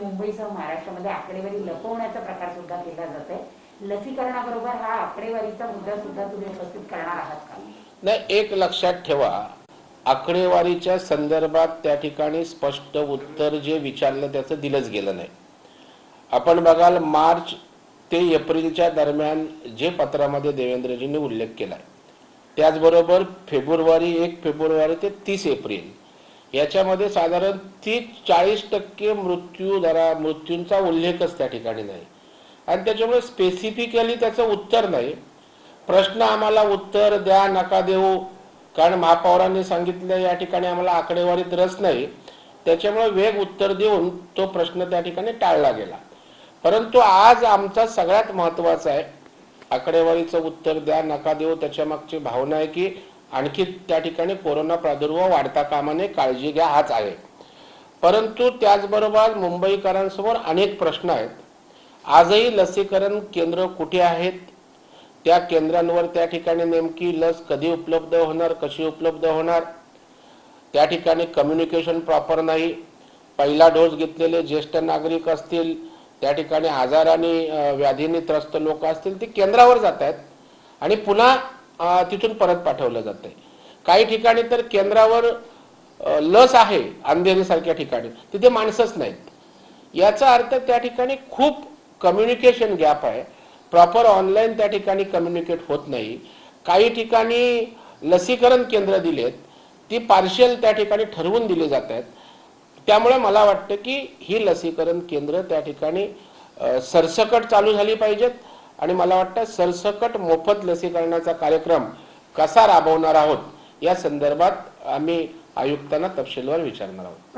मुंबईसह महाराष्ट्रामध्ये आकडेवारी लपवण्याचा प्रकार सुद्धा केला जातोय। लसीकरणाबरोबर हा आकडेवारीचा मुद्दा सुद्धा तुम्ही उपस्थित करणार आहात का? नाही, एक लक्षात ठेवा, आकडेवारीच्या संदर्भात त्या ठिकाणी स्पष्ट उत्तर जे विचारलं त्याचं दिलंच गेलं नाही। आपण बघाल, मार्च ते एप्रिलच्या दरम्यान जे पत्रामध्ये देवेंद्रजींनी उल्लेख केलाय, त्याचबरोबर 1 फेब्रुवारी ते 30 एप्रिल याच्यामध्ये साधारण 30-40% मृत्यूंचा उल्लेखच त्या ठिकाणी नाही आणि त्याच्यामुळे स्पेसिफिकली त्याचं उत्तर नाही। प्रश्न आम्हाला उत्तर द्या नका देऊ, कारण महापौरांनी सांगितलं या ठिकाणी आम्हाला आकडेवारीत रस नाही, त्याच्यामुळे वेग उत्तर देऊन तो प्रश्न त्या ठिकाणी टाळला गेला। परंतु आज आमचा सगळ्यात महत्त्वाचा आहे, आकडेवारीचं उत्तर द्या नका देऊ त्याच्या मागची भावना आहे की आणखी त्या ठिकाणी कोरोना प्रादुर्भाव वाढता कामा नये, काळजी घ्या, हाच आहे। परंतु त्याचबरोबर मुंबईकरांसमोर अनेक प्रश्न आहेत। आजही लसीकरण केंद्र कुठे आहेत, त्या केंद्रांवर त्या ठिकाणी नेमकी लस कधी उपलब्ध होणार, कशी उपलब्ध होणार, त्या ठिकाणी कम्युनिकेशन प्रॉपर नाही। पहिला डोस घेतलेले ज्येष्ठ नागरिक असतील, त्या ठिकाणी आजाराने व्याधीने त्रस्त लोक असतील, ते केंद्रावर जात आहेत आणि पुन्हा तिथून परत पाठवलं जातंय। काही ठिकाणी तर केंद्रावर लस आहे, अंधेरीसारख्या ठिकाणी तिथे माणसंच नाहीत। याचा अर्थ त्या ठिकाणी खूप कम्युनिकेशन गॅप आहे, प्रॉपर ऑनलाईन त्या ठिकाणी कम्युनिकेट होत नाही। काही ठिकाणी लसीकरण केंद्र दिलेत, ती पार्शियल त्या ठिकाणी ठरवून दिली जात आहेत। त्यामुळे मला वाटतं की ही लसीकरण केंद्र त्या ठिकाणी सरसकट चालू झाली पाहिजेत आणि मला वाटतं सरसकट मोफत लसीकरणाचा कार्यक्रम कसा राबवणार आहोत या संदर्भात आम्ही आयुक्तांना तपशीलवार विचारणार आहोत।